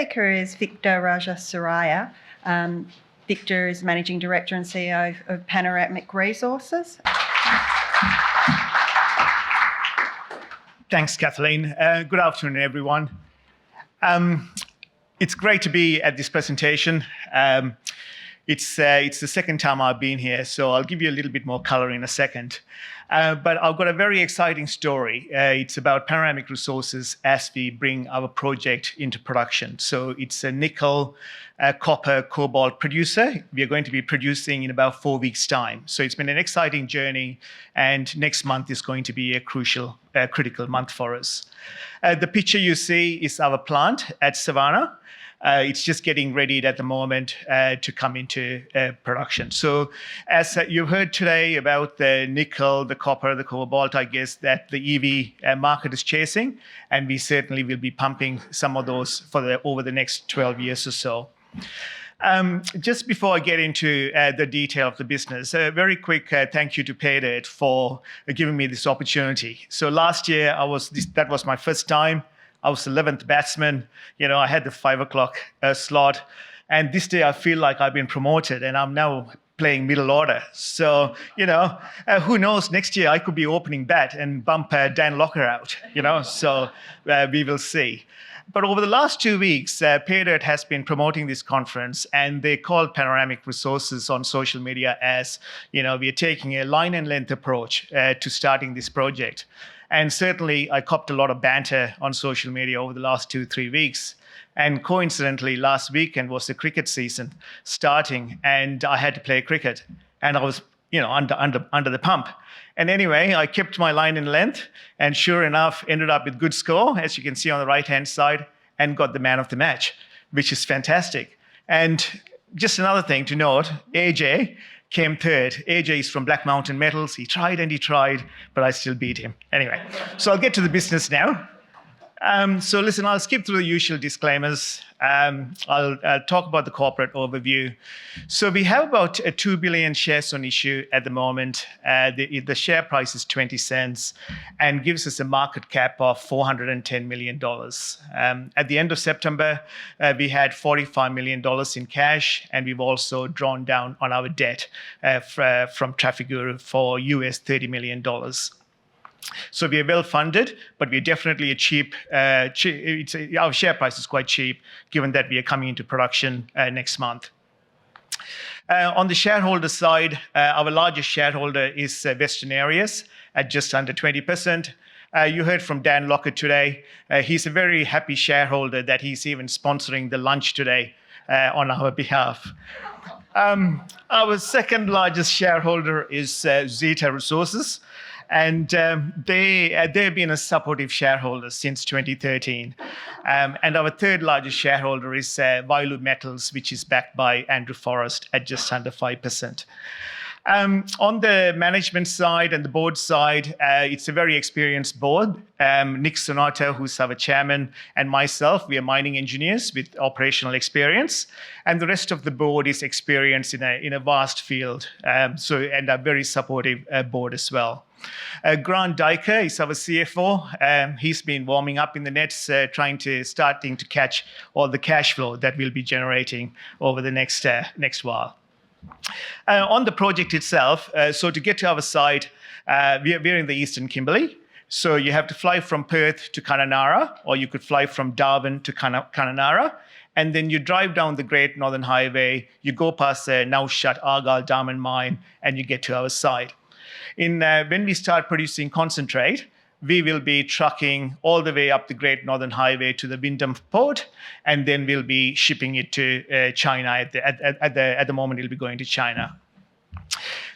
speaker is Victor Rajasooriar. Victor is Managing Director and CEO of Panoramic Resources. Thanks, Kathleen. Good afternoon, everyone. It's great to be at this presentation. It's the second time I've been here, so I'll give you a little bit more color in a second. But I've got a very exciting story. It's about Panoramic Resources as we bring our project into production. So it's a nickel, copper, cobalt producer. We are going to be producing in about 4 weeks' time. So it's been an exciting journey, and next month is going to be a critical month for us. The picture you see is our plant at Savannah. It's just getting ready at the moment to come into production. So as you've heard today about the nickel, the copper, the cobalt, I guess that the EV market is chasing, and we certainly will be pumping some of those over the next 12 years or so. Just before I get into the detail of the business, a very quick thank you to Paydirt for giving me this opportunity. So last year, that was my first time. I was the 11th batsman. You know, I had the 5 o'clock slot. And this day I feel like I've been promoted and I'm now playing middle order. So, you know, who knows, next year I could be opening bat and bump Dan Locker out, you know, so we will see. But over the last 2 weeks, Paydirt has been promoting this conference, and they called Panoramic Resources on social media as, you know, we are taking a line and length approach to starting this project. And certainly, I copped a lot of banter on social media over the last 2-3 weeks. And coincidentally, last weekend was the cricket season starting, and I had to play cricket. And I was, you know, under the pump. And anyway, I kept my line in length, and sure enough, ended up with good score, as you can see on the right-hand side, and got the man of the match, which is fantastic. And just another thing to note, AJ came third. AJ is from Black Mountain Metals. He tried and he tried, but I still beat him. Anyway, so I'll get to the business now. So listen, I'll skip through the usual disclaimers. I'll talk about the corporate overview. So we have about 2 billion shares on issue at the moment. The share price is 20 cents and gives us a market cap of $410 million. At the end of September, we had $45 million in cash, and we've also drawn down on our debt from Trafigura for US $30 million. So we are well funded, but we're definitely our share price is quite cheap, given that we are coming into production next month. On the shareholder side, our largest shareholder is Western Areas at just under 20%. You heard from Dan Locker today. He's a very happy shareholder that he's even sponsoring the lunch today on our behalf. Our second largest shareholder is Zeta Resources. And they've been a supportive shareholder since 2013. And our third largest shareholder is Wyloo Metals, which is backed by Andrew Forrest at just under 5%. On the management side and the board side, it's a very experienced board. Nick Sonata, who's our chairman, and myself, we are mining engineers with operational experience. And the rest of the board is experienced in a vast field, and a very supportive board as well. Grant Dyker is our CFO. He's been warming up in the nets, starting to catch all the cash flow that we'll be generating over the next while. On the project itself, so to get to our site, we're in the Eastern Kimberley. So you have to fly from Perth to Kununurra, or you could fly from Darwin to Kununurra. And then you drive down the Great Northern Highway, you go past the now shut Argyle Diamond Mine, and you get to our site. When we start producing concentrate, we will be trucking all the way up the Great Northern Highway to the Wyndham port, and then we'll be shipping it to China. At the moment, it'll be going to China.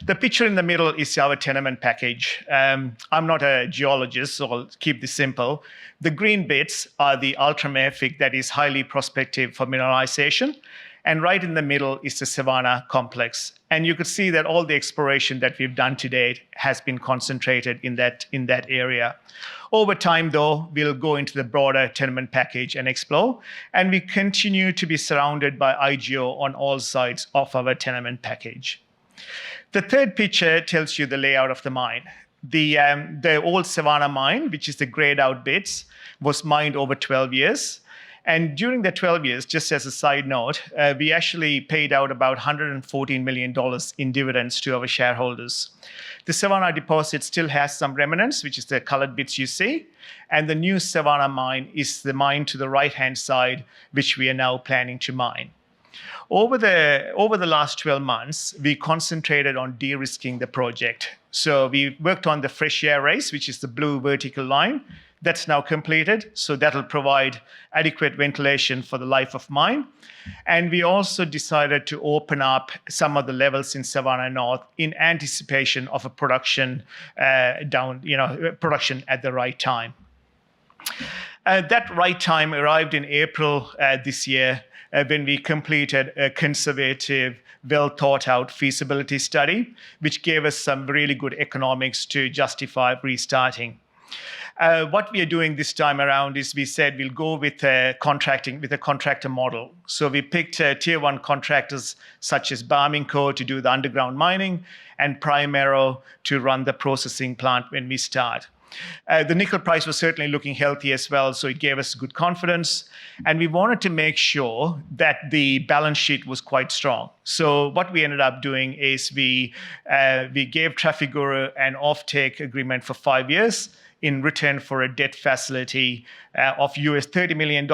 The picture in the middle is our tenement package. I'm not a geologist, so I'll keep this simple. The green bits are the ultramafic that is highly prospective for mineralization. And right in the middle is the Savannah complex. And you could see that all the exploration that we've done to date has been concentrated in that area. Over time, though, we'll go into the broader tenement package and explore. And we continue to be surrounded by IGO on all sides of our tenement package. The third picture tells you the layout of the mine. The old Savannah mine, which is the grayed out bits, was mined over 12 years. And during the 12 years, just as a side note, we actually paid out about $114 million in dividends to our shareholders. The Savannah deposit still has some remnants, which is the colored bits you see. And the new Savannah mine is the mine to the right-hand side, which we are now planning to mine. Over the last 12 months, we concentrated on de-risking the project. So we worked on the fresh air raise, which is the blue vertical line. That's now completed, so that'll provide adequate ventilation for the life of mine. And we also decided to open up some of the levels in Savannah North in anticipation of a production production at the right time. That right time arrived in April this year when we completed a conservative, well thought out feasibility study, which gave us some really good economics to justify restarting. What we are doing this time around is we said we'll go with a contractor model. So we picked tier one contractors such as Barminco to do the underground mining and Primero to run the processing plant when we start. The nickel price was certainly looking healthy as well, so it gave us good confidence. And we wanted to make sure that the balance sheet was quite strong. So what we ended up doing is we gave Trafigura an offtake agreement for 5 years in return for a debt facility of US $30 million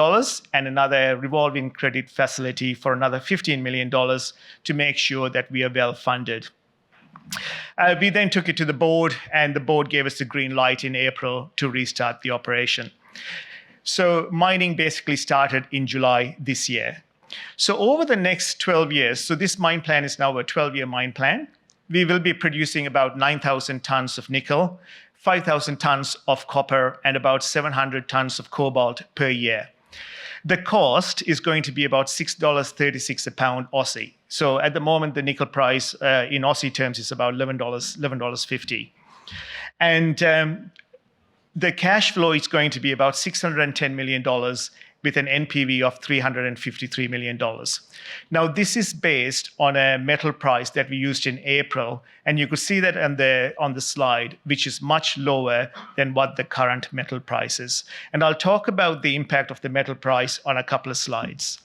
and another revolving credit facility for another $15 million to make sure that we are well funded. We then took it to the board, and the board gave us the green light in April to restart the operation. So mining basically started in July this year. So over the next 12 years, so this mine plan is now a 12-year mine plan, we will be producing about 9,000 tons of nickel, 5,000 tons of copper, and about 700 tons of cobalt per year. The cost is going to be about $6.36 a pound Aussie. So at the moment, the nickel price in Aussie terms is about $11.50. And the cash flow is going to be about $610 million with an NPV of $353 million. Now, this is based on a metal price that we used in April, and you could see that on the slide, which is much lower than what the current metal price is. And I'll talk about the impact of the metal price on a couple of slides.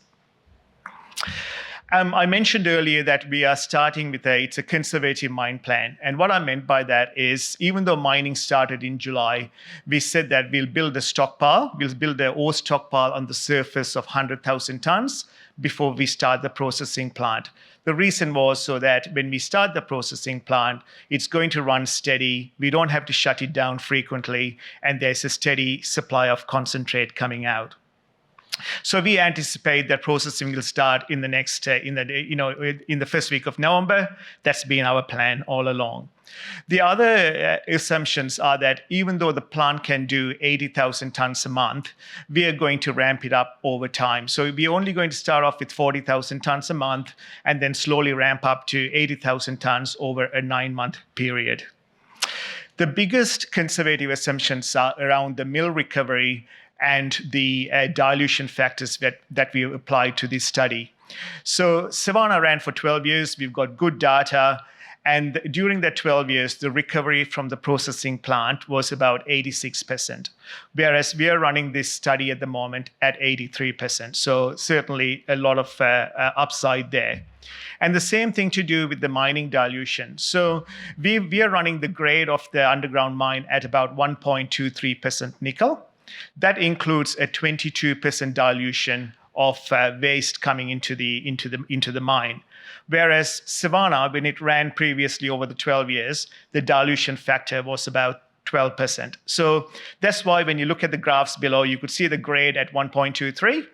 I mentioned earlier that we are starting with it's a conservative mine plan. And what I meant by that is, even though mining started in July, we said that we'll build a stockpile. We'll build an ore stockpile on the surface of 100,000 tons before we start the processing plant. The reason was so that when we start the processing plant, it's going to run steady. We don't have to shut it down frequently, and there's a steady supply of concentrate coming out. So we anticipate that processing will start in the next, in the first week of November. That's been our plan all along. The other assumptions are that even though the plant can do 80,000 tons a month, we are going to ramp it up over time. So we're only going to start off with 40,000 tons a month and then slowly ramp up to 80,000 tons over a 9-month period. The biggest conservative assumptions are around the mill recovery and the dilution factors that we applied to this study. So Savannah ran for 12 years. We've got good data. And during that 12 years, the recovery from the processing plant was about 86%, whereas we are running this study at the moment at 83%. So certainly a lot of upside there. And the same thing to do with the mining dilution. So we are running the grade of the underground mine at about 1.23% nickel. That includes a 22% dilution of waste coming into the mine. Whereas Savannah, when it ran previously over the 12 years, the dilution factor was about 12%. So that's why when you look at the graphs below, you could see the grade at 1.23.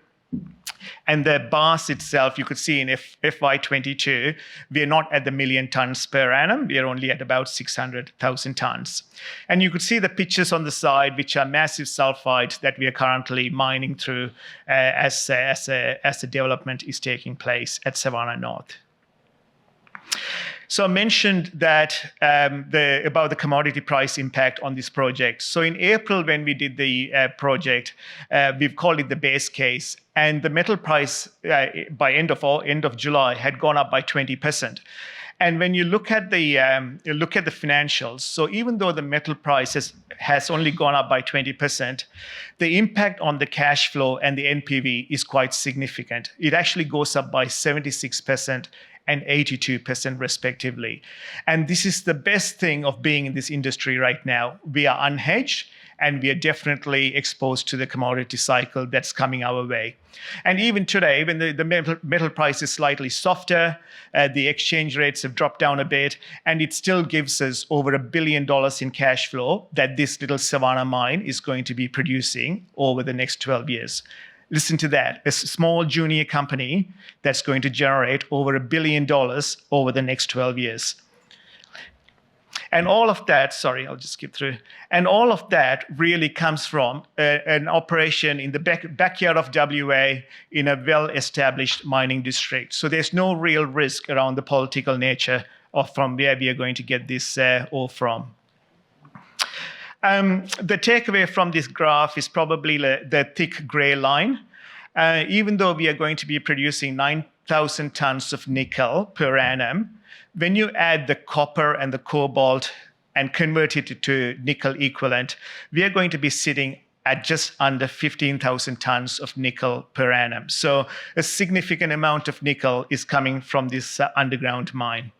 And the bars itself, you could see in FY22, we are not at the 1 million tons per annum. We are only at about 600,000 tons. And you could see the pictures on the side, which are massive sulfides that we are currently mining through as the development is taking place at Savannah North. So I mentioned that about the commodity price impact on this project. So in April, when we did the project, we've called it the base case, and the metal price by end of July had gone up by 20%. And when you look at the financials, so even though the metal price has only gone up by 20%, the impact on the cash flow and the NPV is quite significant. It actually goes up by 76% and 82% respectively. And this is the best thing of being in this industry right now. We are unhedged, and we are definitely exposed to the commodity cycle that's coming our way. And even today, when the metal price is slightly softer, the exchange rates have dropped down a bit, and it still gives us over $1 billion in cash flow that this little Savannah mine is going to be producing over the next 12 years. Listen to that, a small junior company that's going to generate over $1 billion over the next 12 years. And all of that, sorry, I'll just skip through. And all of that really comes from an operation in the backyard of WA in a well-established mining district. So there's no real risk around the political nature of from where we are going to get this ore from. The takeaway from this graph is probably the thick gray line. Even though we are going to be producing 9,000 tons of nickel per annum, when you add the copper and the cobalt and convert it to nickel equivalent, we are going to be sitting at just under 15,000 tons of nickel per annum. So a significant amount of nickel is coming from this underground mine.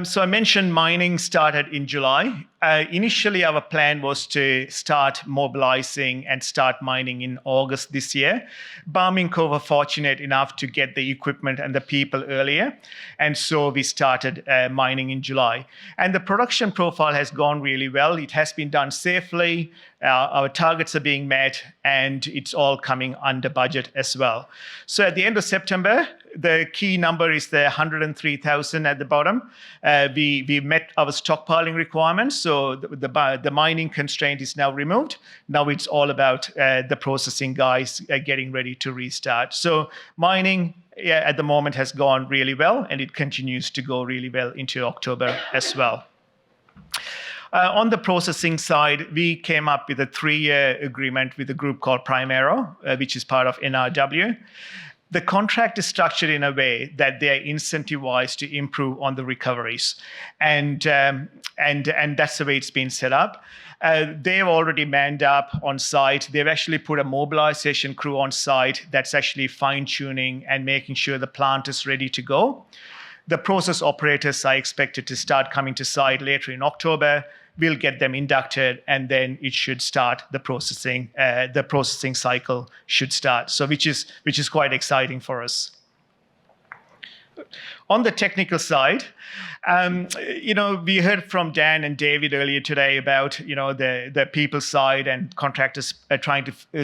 So I mentioned mining started in July. Initially, our plan was to start mobilizing and start mining in August this year. Barminco were fortunate enough to get the equipment and the people earlier. And so we started mining in July. And the production profile has gone really well. It has been done safely. Our targets are being met, and it's all coming under budget as well. So at the end of September, the key number is the 103,000 at the bottom. We met our stockpiling requirements, so the mining constraint is now removed. Now it's all about the processing guys getting ready to restart. So mining at the moment has gone really well, and it continues to go really well into October as well. On the processing side, we came up with a 3-year agreement with a group called Primero, which is part of NRW. The contract is structured in a way that they are incentivized to improve on the recoveries, and that's the way it's been set up. They've already manned up on site. They've actually put a mobilization crew on site that's actually fine-tuning and making sure the plant is ready to go. The process operators are expected to start coming to site later in October. We'll get them inducted, and then it should start the processing. The processing cycle should start, so which is quite exciting for us. On the technical side, we heard from Dan and David earlier today about the people side and contractors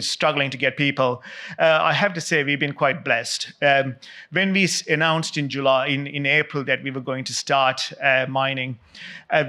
struggling to get people. I have to say we've been quite blessed. When we announced in April that we were going to start mining,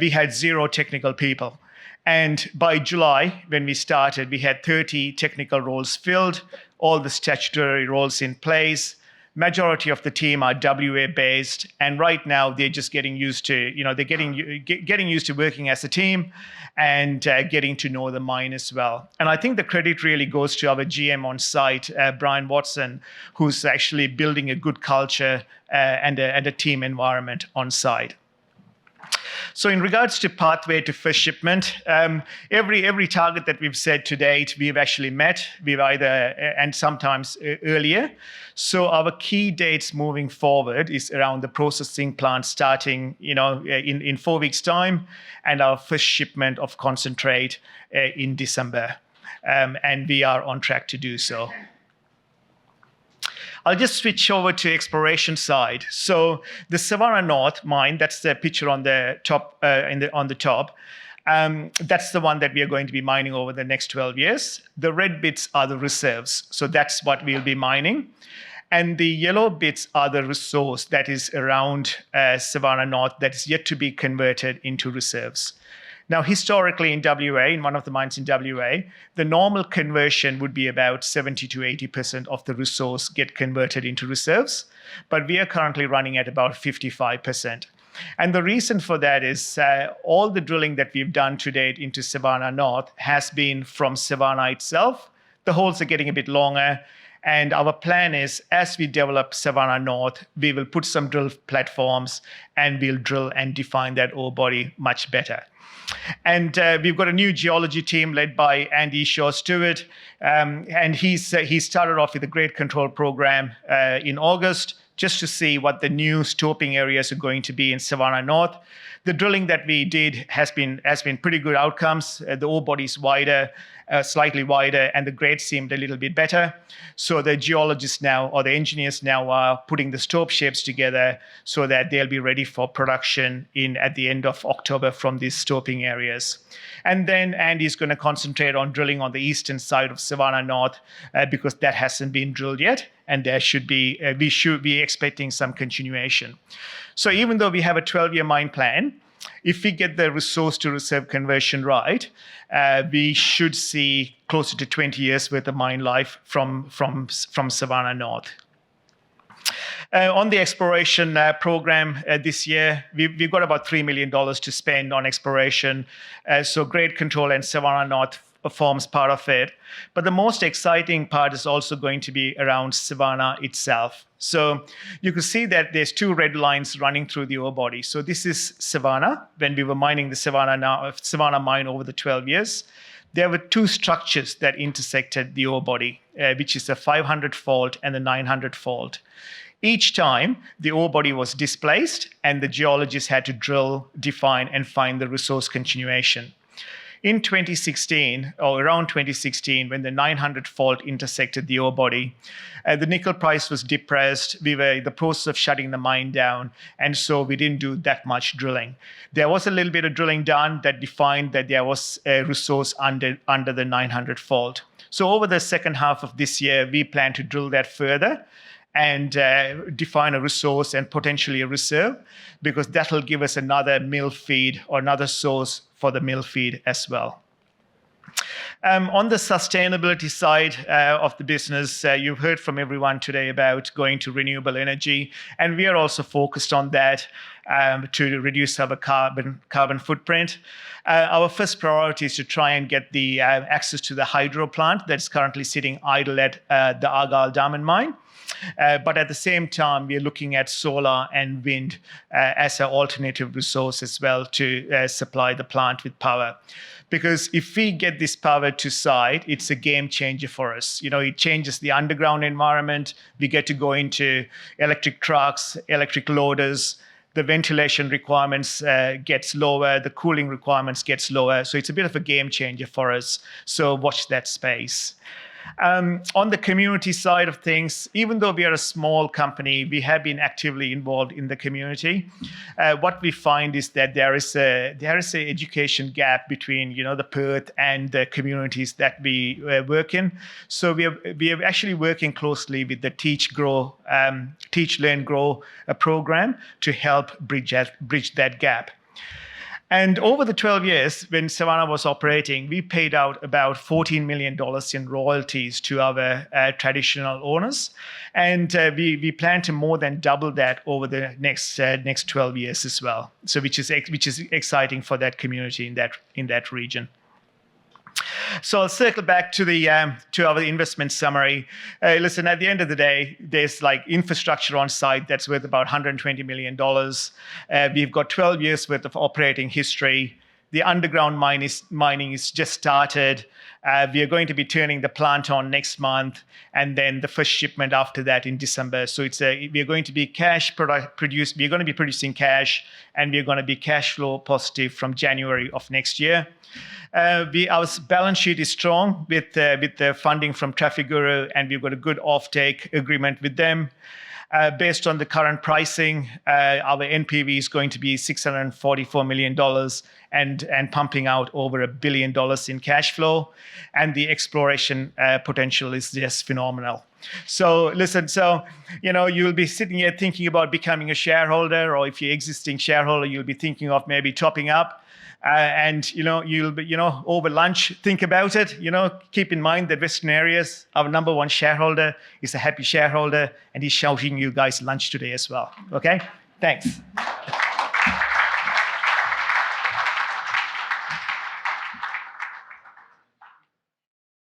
we had 0 technical people. And by July, when we started, we had 30 technical roles filled, all the statutory roles in place. Majority of the team are WA based, and right now they're just getting used to, they're getting used to working as a team and getting to know the mine as well. And I think the credit really goes to our GM on site, Brian Watson, who's actually building a good culture and a team environment on site. So in regards to pathway to first shipment, every target that we've set to date, we've actually met. We've either, and sometimes earlier. So our key dates moving forward is around the processing plant starting, in 4 weeks' time, and our first shipment of concentrate in December. And we are on track to do so. I'll just switch over to exploration side. So the Savannah North mine, that's the picture on the top, on the top. That's the one that we are going to be mining over the next 12 years. The red bits are the reserves. So that's what we'll be mining. And the yellow bits are the resource that is around Savannah North that is yet to be converted into reserves. Now, historically in WA, in one of the mines in WA, the normal conversion would be about 70 to 80% of the resource get converted into reserves, but we are currently running at about 55%. And the reason for that is all the drilling that we've done to date into Savannah North has been from Savannah itself. The holes are getting a bit longer, And our plan is, as we develop Savannah North, we will put some drill platforms and we'll drill and define that ore body much better. And we've got a new geology team led by Andy Shaw-Stewart. And he started off with a grade control program in August, just to see what the new stoping areas are going to be in Savannah North. The drilling that we did has been pretty good outcomes. The ore body is wider, slightly wider, and the grade seemed a little bit better. So the geologists now, or the engineers now, are putting the stope shapes together so that they'll be ready for production at the end of October from these stoping areas. And then Andy's going to concentrate on drilling on the eastern side of Savannah North because that hasn't been drilled yet, and we should be expecting some continuation. So even though we have a 12-year mine plan, if we get the resource to reserve conversion right, we should see closer to 20 years worth of mine life from Savannah North. On the exploration program this year, we've got about $3 million to spend on exploration. So grade control and Savannah North forms part of it. But the most exciting part is also going to be around Savannah itself. So you can see that there's two red lines running through the ore body. So this is Savannah, when we were mining the Savannah mine over the 12 years. There were two structures that intersected the ore body, which is the 500 fault and the 900 fault. Each time, the ore body was displaced, and the geologists had to drill, define, and find the resource continuation. In 2016, or around 2016, when the 900 fault intersected the ore body, the nickel price was depressed. We were in the process of shutting the mine down, and so we didn't do that much drilling. There was a little bit of drilling done that defined that there was a resource under the 900 fault. So over the second half of this year, we plan to drill that further and define a resource and potentially a reserve, because that will give us another mill feed or another source for the mill feed as well. On the sustainability side of the business, you've heard from everyone today about going to renewable energy, and we are also focused on that to reduce our carbon footprint. Our first priority is to try and get the access to the hydro plant that's currently sitting idle at the Argyle Diamond Mine. But at the same time, we're looking at solar and wind as an alternative resource as well to supply the plant with power. Because if we get this power to site, it's a game changer for us. You know, it changes the underground environment. We get to go into electric trucks, electric loaders. The ventilation requirements gets lower. The cooling requirements gets lower. So it's a bit of a game changer for us. So watch that space. On the community side of things, even though we are a small company, we have been actively involved in the community. What we find is that there is an education gap between, the Perth and the communities that we work in. So we are actually working closely with the Teach, Learn, Grow program to help bridge that gap. And over the 12 years, when Savannah was operating, we paid out about $14 million in royalties to our traditional owners. And we plan to more than double that over the next 12 years as well. So which is exciting for that community in that region. So I'll circle back to our investment summary. Listen, at the end of the day, there's infrastructure on site that's worth about $120 million. We've got 12 years worth of operating history. The underground mining is just started. We are going to be turning the plant on next month, and then the first shipment after that in December. So we are going to be We're going to be producing cash, and we're going to be cash flow positive from January of next year. Our balance sheet is strong with the funding from Trafigura, and we've got a good offtake agreement with them. Based on the current pricing, our NPV is going to be $644 million and pumping out over $1 billion in cash flow. And the exploration potential is just phenomenal. So listen, you'll be sitting here thinking about becoming a shareholder, or if you're existing shareholder, you'll be thinking of maybe topping up. And you'll be, over lunch, think about it. Keep in mind that Western Areas, our number one shareholder, is a happy shareholder, and he's shouting you guys lunch today as well. Okay, thanks.